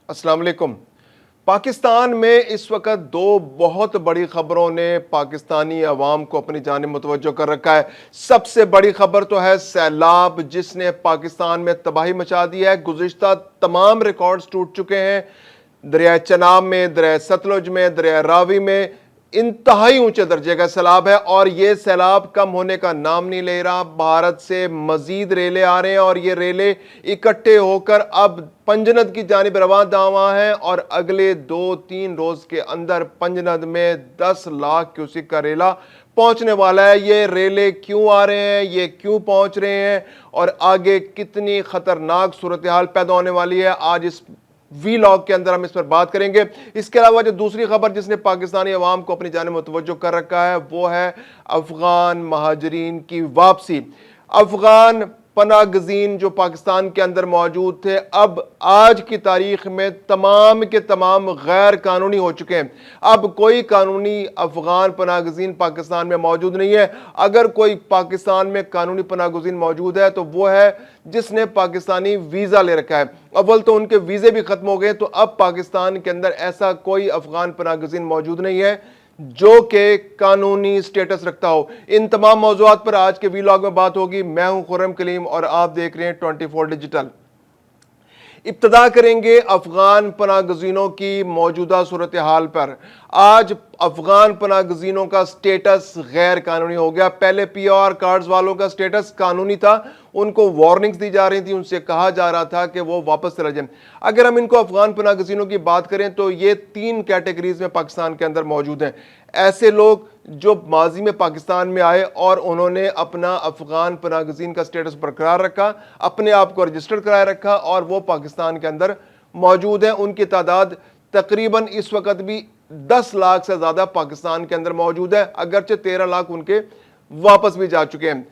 अस्सलाम वालेकुम। पाकिस्तान में इस वक्त दो बहुत बड़ी खबरों ने पाकिस्तानी अवाम को अपनी जानिब मुतवज्जो कर रखा है। सबसे बड़ी खबर तो है सैलाब, जिसने पाकिस्तान में तबाही मचा दी है। गुज़िश्ता तमाम रिकॉर्ड्स टूट चुके हैं। दरिया चनाब में, दरिया सतलुज में, दरिया रावी में इंतहाई ऊंचे दर्जे का सैलाब है और यह सैलाब कम होने का नाम नहीं ले रहा। भारत से मजीद रेले आ रहे हैं और ये रेले इकट्ठे होकर अब पंजनद की जानिब रवां दावा है और अगले 2-3 रोज के अंदर पंजनद में 10 लाख क्यूसिक का रेला पहुंचने वाला है। ये रेले क्यों आ रहे हैं, ये क्यों पहुंच रहे हैं और आगे कितनी खतरनाक सूरत हाल पैदा होने वाली है, आज इस वीलॉग के अंदर हम इस पर बात करेंगे। इसके अलावा जो दूसरी खबर जिसने पाकिस्तानी अवाम को अपनी जानिब मुतवज्जो कर रखा है वो है अफगान महाजरीन की वापसी। अफगान पनागजीन जो पाकिस्तान के अंदर मौजूद थे, अब आज की तारीख में तमाम के तमाम गैर कानूनी हो चुके हैं। अब कोई कानूनी अफगान पनागजीन पाकिस्तान में मौजूद नहीं है। अगर कोई पाकिस्तान में कानूनी पनागजीन मौजूद है तो वो है जिसने पाकिस्तानी वीजा ले रखा है। अव्वल तो उनके वीजे भी खत्म हो गए, तो अब पाकिस्तान के अंदर ऐसा कोई अफगान पनागजीन मौजूद नहीं है जो कि कानूनी स्टेटस रखता हो। इन तमाम मौज़ूआत पर आज के वीलॉग में बात होगी। मैं हूं खुर्रम कलीम और आप देख रहे हैं 24 डिजिटल। इब्तदा करेंगे अफगान पनागजीनों की मौजूदा सूरत हाल पर। आज अफगान पनागजीनों का स्टेटस गैर कानूनी हो गया। पहले पीआर कार्ड्स वालों का स्टेटस कानूनी था, उनको वार्निंग्स दी जा रही थी, उनसे कहा जा रहा था कि वो वापस चले जाएं। अगर हम इनको अफगान पनागजीनों की बात करें तो ये 3 कैटेगरीज में पाकिस्तान के अंदर मौजूद हैं। ऐसे लोग जो माजी में पाकिस्तान में आए और उन्होंने अपना अफगान पनागजीन का स्टेटस बरकरार रखा, अपने आप को रजिस्टर कराए रखा और वो पाकिस्तान के अंदर मौजूद हैं। उनकी तादाद तकरीबन इस वक्त भी 10 लाख से ज्यादा पाकिस्तान के अंदर मौजूद है, अगरचे 13 लाख उनके वापस भी जा चुके हैं।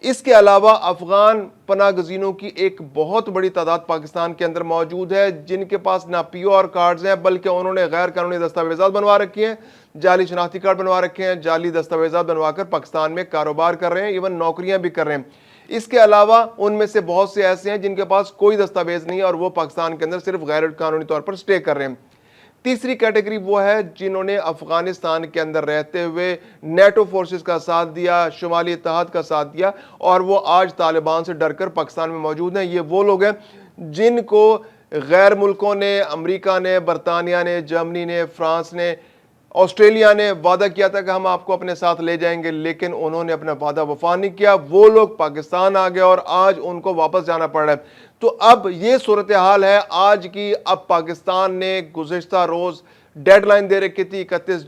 इसके अलावा अफगान पनागजीनों की एक बहुत बड़ी तादाद पाकिस्तान के अंदर मौजूद है जिनके पास ना पीओआर कार्ड्स हैं बल्कि उन्होंने गैर कानूनी दस्तावेजात बनवा रखी हैं, जाली शनाख्ती कार्ड बनवा रखे हैं, जाली दस्तावेजात बनवाकर पाकिस्तान में कारोबार कर रहे हैं, इवन नौकरियां भी कर रहे हैं। इसके अलावा उनमें से बहुत से ऐसे हैं जिनके पास कोई दस्तावेज नहीं है और वो पाकिस्तान के अंदर सिर्फ गैर कानूनी तौर पर स्टे कर रहे हैं। तीसरी कैटेगरी वो है जिन्होंने अफगानिस्तान के अंदर रहते हुए नेटो फोर्सेस का साथ दिया, शुमाली इत्तेहाद का साथ दिया और वो आज तालिबान से डरकर पाकिस्तान में मौजूद हैं। ये वो लोग हैं जिनको गैर मुल्कों ने, अमेरिका ने, बरतानिया ने, जर्मनी ने, फ्रांस ने, ऑस्ट्रेलिया ने वादा किया था कि हम आपको अपने साथ ले जाएंगे, लेकिन उन्होंने अपना वादा वफा नहीं किया। वो लोग पाकिस्तान आ गए और आज उनको वापस जाना पड़ रहा है। तो अब ये सूरत हाल है आज की। अब पाकिस्तान ने गुज़िश्ता रोज डेडलाइन दे रखी थी 31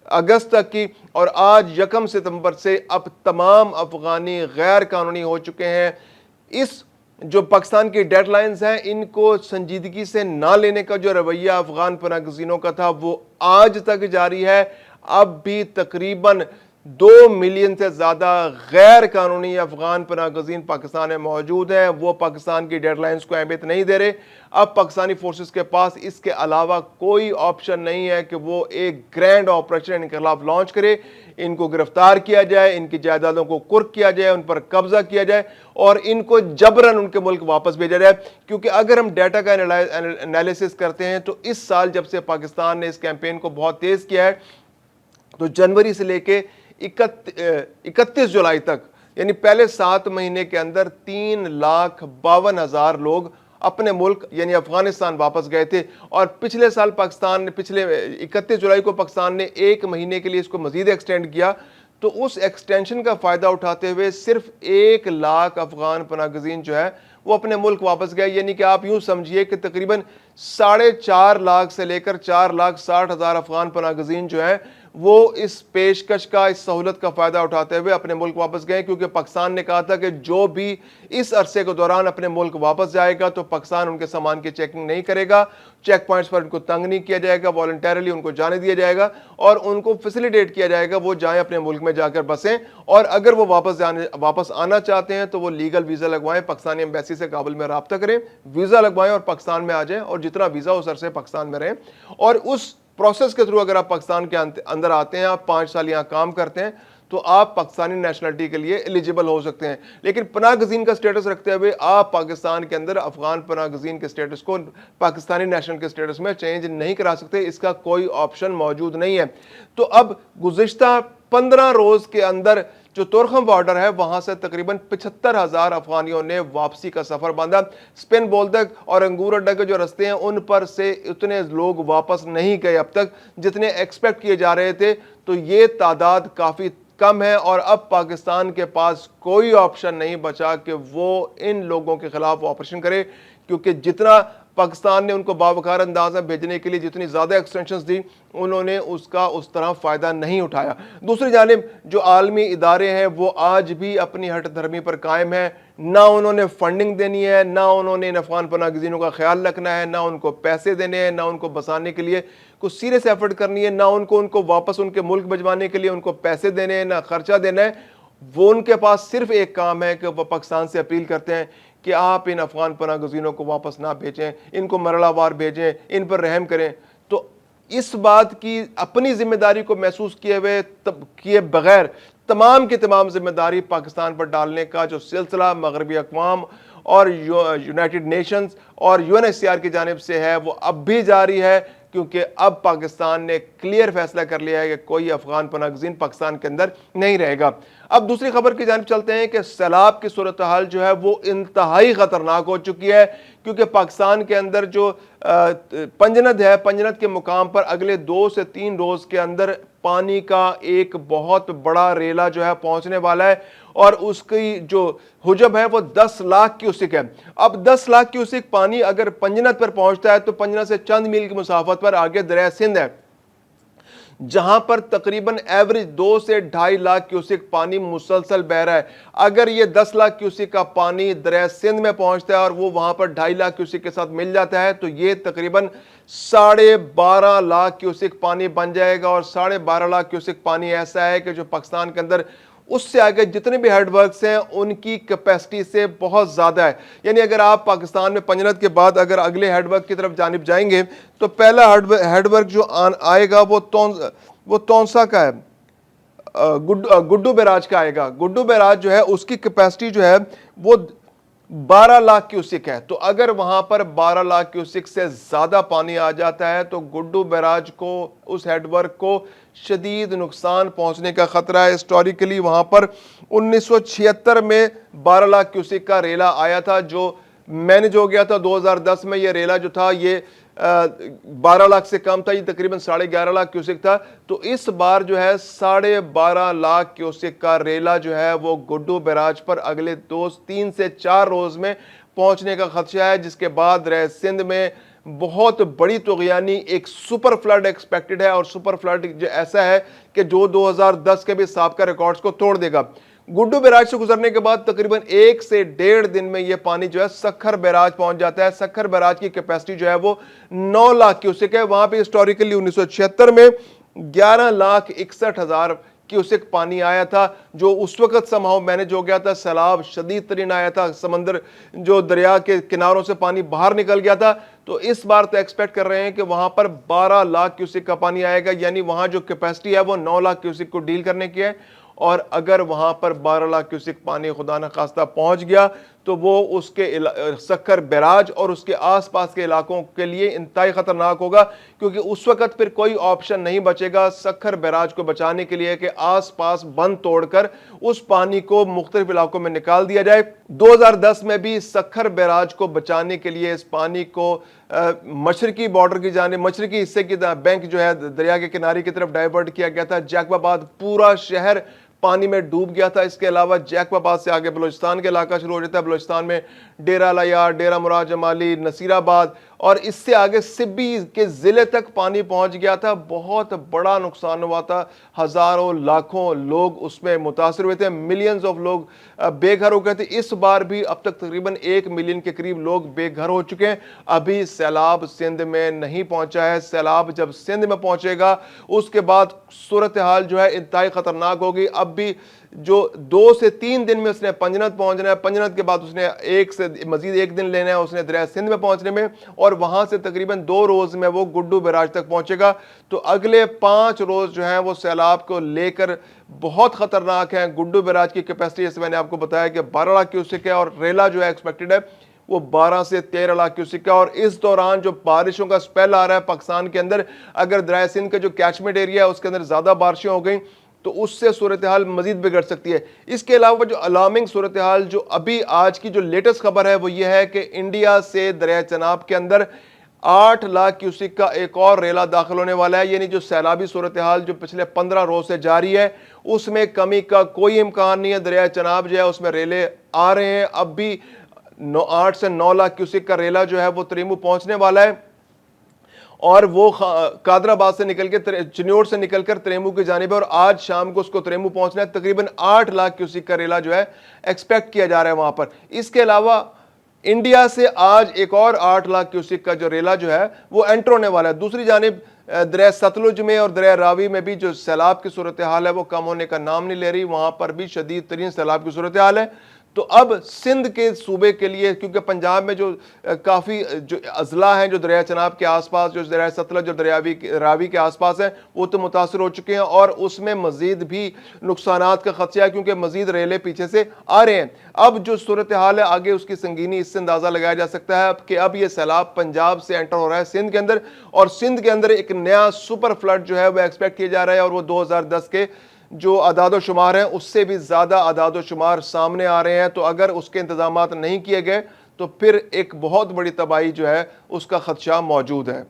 अगस्त तक की और आज 1 सितंबर से अब तमाम अफगानी गैर कानूनी हो चुके हैं। इस जो पाकिस्तान की डेडलाइंस हैं इनको संजीदगी से ना लेने का जो रवैया अफगान पनागजीनों का था वो आज तक जारी है। अब भी तकरीबन 2 मिलियन से ज्यादा गैर कानूनी अफगान पनागजीन पाकिस्तान में मौजूद हैं। वो पाकिस्तान की डेडलाइंस को अहमियत नहीं दे रहे। अब पाकिस्तानी फोर्सेस के पास इसके अलावा कोई ऑप्शन नहीं है कि वो एक ग्रैंड ऑपरेशन इनके खिलाफ लॉन्च करे, इनको गिरफ्तार किया जाए, इनकी जायदादों को कुर्क किया जाए, उन पर कब्जा किया जाए और इनको जबरन उनके मुल्क वापस भेजा जाए। क्योंकि अगर हम डाटा का एनालिसिस करते हैं तो इस साल जब से पाकिस्तान ने इस कैंपेन को बहुत तेज किया है तो जनवरी से लेके 31 जुलाई तक यानी पहले 7 महीने के अंदर 3,52,000 लोग अपने मुल्क यानी अफगानिस्तान वापस गए थे। और पिछले साल पाकिस्तान ने, पिछले 31 जुलाई को पाकिस्तान ने 1 महीने के लिए इसको मजीद एक्सटेंड किया। तो उस एक्सटेंशन का फायदा उठाते हुए सिर्फ 1 लाख अफगान पनागजीन जो है वो अपने मुल्क वापस गए। यानी कि आप यूं समझिए कि तकरीबन 4.5 लाख से लेकर 4,60,000 अफगान पनागजीन जो है वो इस पेशकश का, इस सहूलत का फायदा उठाते हुए अपने मुल्क वापस गए। क्योंकि पाकिस्तान ने कहा था कि जो भी इस अरसे के दौरान अपने मुल्क वापस जाएगा तो पाकिस्तान उनके सामान की चेकिंग नहीं करेगा, चेक पॉइंट्स पर उनको तंग नहीं किया जाएगा, वॉलंटरली उनको जाने दिया जाएगा और उनको फैसिलिटेट किया जाएगा वो जाएं अपने मुल्क में जाकर बसें। और अगर वो वापस आना चाहते हैं तो वो लीगल वीजा लगवाएं, पाकिस्तानी एम्बेसी से काबुल में राब्ता करें, वीजा लगवाएं और पाकिस्तान में आ जाएं और जितना वीजा उस अरसे पाकिस्तान में रहें। और उस प्रोसेस के थ्रू अगर आप पाकिस्तान के अंदर आते हैं, आप 5 साल यहाँ काम करते हैं तो आप पाकिस्तानी नेशनलिटी के लिए एलिजिबल हो सकते हैं। लेकिन पनाह गजीन का स्टेटस रखते हुए आप पाकिस्तान के अंदर अफगान पनाह गजीन के स्टेटस को पाकिस्तानी नेशनल के स्टेटस में चेंज नहीं करा सकते, इसका कोई ऑप्शन मौजूद नहीं है। तो अब गुज़िश्ता 15 रोज के अंदर जो तुरखम बॉर्डर है वहां से तकरीबन 75,000 अफगानियों ने वापसी का सफर बांधा। स्पेन बोल्दक और अंगूर अड्डा के जो रास्ते हैं उन पर से उतने लोग वापस नहीं गए अब तक जितने एक्सपेक्ट किए जा रहे थे। तो ये तादाद काफी कम है और अब पाकिस्तान के पास कोई ऑप्शन नहीं बचा कि वो इन लोगों के खिलाफ ऑपरेशन करे, क्योंकि जितना पाकिस्तान ने उनको बावकार अंदाज में भेजने के लिए जितनी ज़्यादा एक्सटेंशंस दी, उन्होंने उसका उस तरह फ़ायदा नहीं उठाया। दूसरी जानिब जो आलमी इदारे हैं वो आज भी अपनी हट धर्मी पर कायम है। ना उन्होंने फंडिंग देनी है, ना उन्होंने इन अफगान पनाह गज़ीनों का ख्याल रखना है, ना उनको पैसे देने हैं, ना उनको बसाने के लिए कुछ सीरियस एफर्ट करनी है, ना उनको वापस उनके मुल्क भिजवाने के लिए उनको पैसे देने हैं, ना खर्चा देना है। वो उनके पास सिर्फ एक काम है कि वह पाकिस्तान से अपील करते हैं कि आप इन अफगान पनाह गज़ीनों को वापस ना भेजें, इनको मरलावार भेजें, इन पर रहम करें। तो इस बात की अपनी जिम्मेदारी को महसूस किए बगैर तमाम की तमाम जिम्मेदारी पाकिस्तान पर डालने का जो सिलसिला मगरबी अक़वाम और यूनाइटेड नेशंस और UNHCR की जानिब से है वो अब भी जारी है, क्योंकि अब पाकिस्तान ने क्लियर फैसला कर लिया है कि कोई अफगान पनाह गज़ीन पाकिस्तान के अंदर नहीं रहेगा। अब दूसरी खबर की जानिब चलते हैं कि सैलाब की सूरत हाल जो है वो इंतहाई खतरनाक हो चुकी है, क्योंकि पाकिस्तान के अंदर जो पंजनद है, पंजनद के मुकाम पर अगले 2 से 3 रोज के अंदर पानी का एक बहुत बड़ा रेला जो है पहुंचने वाला है और उसकी जो हुजब है वो 10 लाख क्यूसिक है। अब 10 लाख क्यूसिक पानी अगर पंजनद पर पहुंचता है तो पंजनद से चंद मील की मुसाफत पर आगे दरिया सिंध है, जहां पर तकरीबन एवरेज 2 से 2.5 लाख क्यूसिक पानी मुसलसल बह रहा है। अगर ये 10 लाख क्यूसिक का पानी दरिया सिंध में पहुंचता है और वो वहां पर 2.5 लाख क्यूसिक के साथ मिल जाता है तो ये तकरीबन 12.5 लाख क्यूसिक पानी बन जाएगा। और 12.5 लाख क्यूसिक पानी ऐसा है कि जो पाकिस्तान के अंदर उससे आगे जितने भी हेडवर्क्स हैं उनकी कैपेसिटी से बहुत ज़्यादा है। यानी अगर आप पाकिस्तान में पंजनद के बाद अगर अगले हेडवर्क की तरफ जानिब जाएंगे तो पहला हेडवर्क जो आएगा वो तौंसा का है, गुड्डू बैराज का आएगा। गुड्डू बैराज जो है उसकी कैपेसिटी जो है वो 12 लाख क्यूसिक है। तो अगर वहां पर 12 लाख क्यूसिक से ज्यादा पानी आ जाता है तो गुड्डू बैराज को, उस हेडवर्क को शदीद नुकसान पहुंचने का खतरा है। हिस्टोरिकली वहां पर 1976 में 12 लाख क्यूसिक का रेला आया था जो मैनेज हो गया था। 2010 में यह रेला जो था ये 12 लाख से कम था, ये तकरीबन 11.5 लाख क्यूसिक था। तो इस बार जो है 12.5 लाख क्यूसिक का रेला जो है वो गुड्डू बैराज पर अगले 3 से 4 रोज में पहुंचने का खदशा है, जिसके बाद रह सिंध में बहुत बड़ी तुग़यानी एक सुपर फ्लड एक्सपेक्टेड है। और सुपर फ्लड जो ऐसा है कि जो 2010 के भी साबका रिकॉर्ड्स को तोड़ देगा। गुड्डू बैराज से गुजरने के बाद तकरीबन 1 से 1.5 दिन में यह पानी जो है सखर बैराज पहुंच जाता है। सखर बैराज की कैपेसिटी जो है वो 9 लाख क्यूसिक है। वहां पे हिस्टोरिकली 1976 में 11,61,000 क्यूसिक पानी आया था, जो उस वक्त समहाउ मैनेज हो गया था। सैलाब शदीद तरीन आया था, समंदर जो दरिया के किनारों से पानी बाहर निकल गया था। तो इस बार तो एक्सपेक्ट कर रहे हैं कि वहां पर 12 लाख क्यूसिक का पानी आएगा, यानी वहां जो कैपेसिटी है वो 9 लाख क्यूसिक को डील करने की है। और अगर वहां पर 12 लाख क्यूसिक पानी खुदा न खास्ता पहुंच गया तो वो उसके सखर बैराज और उसके आसपास के इलाकों के लिए इंतहाई खतरनाक होगा, क्योंकि उस वक्त फिर कोई ऑप्शन नहीं बचेगा सखर बैराज को बचाने के लिए कि आसपास बंद तोड़कर उस पानी को मुख्तलिफ इलाकों में निकाल दिया जाए। 2010 में भी सखर बैराज को बचाने के लिए इस पानी को मशरकी बॉर्डर की जाने मशरकी हिस्से की बैंक जो है दरिया के किनारे की तरफ डाइवर्ट किया गया था। जैकबाबाद पूरा शहर पानी में डूब गया था। इसके अलावा जैकबाबाद से आगे बलूचिस्तान के इलाका शुरू हो जाता है। बलूचिस्तान में डेरा लायार, डेरा मुराद जमाली, नसीराबाद और इससे आगे सिब्बी के जिले तक पानी पहुंच गया था। बहुत बड़ा नुकसान हुआ था, हजारों लाखों लोग उसमें मुतासर हुए थे, मिलियंस ऑफ लोग बेघर हो गए थे। इस बार भी अब तक तकरीबन 1 मिलियन के करीब लोग बेघर हो चुके हैं। अभी सैलाब सिंध में नहीं पहुंचा है। सैलाब जब सिंध में पहुंचेगा उसके बाद सूरत हाल जो है इंतहाई खतरनाक होगी। अब भी जो 2 से 3 दिन में उसने पंजनत पहुंचना है, पंजनत के बाद उसने मजीद एक दिन लेना है उसने दरिया सिंध में पहुंचने में, और वहां से तकरीबन 2 रोज में वो गुड्डू बैराज तक पहुंचेगा। तो अगले 5 रोज जो है वो सैलाब को लेकर बहुत खतरनाक है। गुड्डू बैराज की कैपेसिटी जैसे मैंने आपको बताया कि 12 लाख क्यूसेक है, और रेला जो है एक्सपेक्टेड है वो 12 से 13 लाख क्यूसेक है। और इस दौरान जो बारिशों का स्पेल आ रहा है पाकिस्तान के अंदर, अगर दरिया सिंध का जो कैचमेंट एरिया है उसके अंदर ज्यादा बारिशें हो गई तो उससे सूरत हाल मजीद बिगड़ सकती है। इसके अलावा जो अलार्मिंग सूरत हाल जो अभी आज की जो लेटेस्ट खबर है वो ये है कि इंडिया से दरिया चनाब के अंदर 8 लाख क्यूसेक का एक और रेला दाखिल होने वाला है। यानी जो सैलाबी सूरत हाल जो पिछले 15 रोज से जारी है उसमें कमी का कोई इम्कान नहीं है। दरिया चनाब जो है उसमें रेले आ रहे हैं। अब भी 8 से 9 लाख क्यूसेक का रेला जो है वो तरेमू पहुंचने वाला है, और वो कादराबाद से निकल के चिन्योट से निकलकर तरेमू की जानिब है, और आज शाम को उसको तरेमू पहुंचना है। तकरीबन 8 लाख क्यूसेक का रेला जो है एक्सपेक्ट किया जा रहा है वहां पर। इसके अलावा इंडिया से आज एक और 8 लाख क्यूसेक का जो रेला जो है वो एंटर होने वाला है। दूसरी जानिब दरिया सतलुज में और दरिया रावी में भी जो सैलाब की सूरत हाल है वो कम होने का नाम नहीं ले रही, वहां पर भी शदीद तरीन सैलाब की सूरत हाल है। तो अब सिंध के सूबे के लिए, क्योंकि पंजाब में जो काफ़ी जो अजला हैं जो दरिया चनाब के आसपास, जो दरिया सतलज जो रावी के आसपास हैं, वो तो मुतासर हो चुके हैं, और उसमें मजीद भी नुकसानात का खदशा है क्योंकि मजीद रेले पीछे से आ रहे हैं। अब जो सूरत हाल है आगे उसकी संगीनी इससे अंदाज़ा लगाया जा सकता है कि अब ये सैलाब पंजाब से एंटर हो रहा है सिंध के अंदर, और सिंध के अंदर एक नया सुपर फ्लड जो है वह एक्सपेक्ट किया जा रहा है, और वो 2010 के जो अदादो शुमार हैं उससे भी ज़्यादा अदादो शुमार सामने आ रहे हैं। तो अगर उसके इंतजामात नहीं किए गए तो फिर एक बहुत बड़ी तबाही जो है उसका खदशा मौजूद है।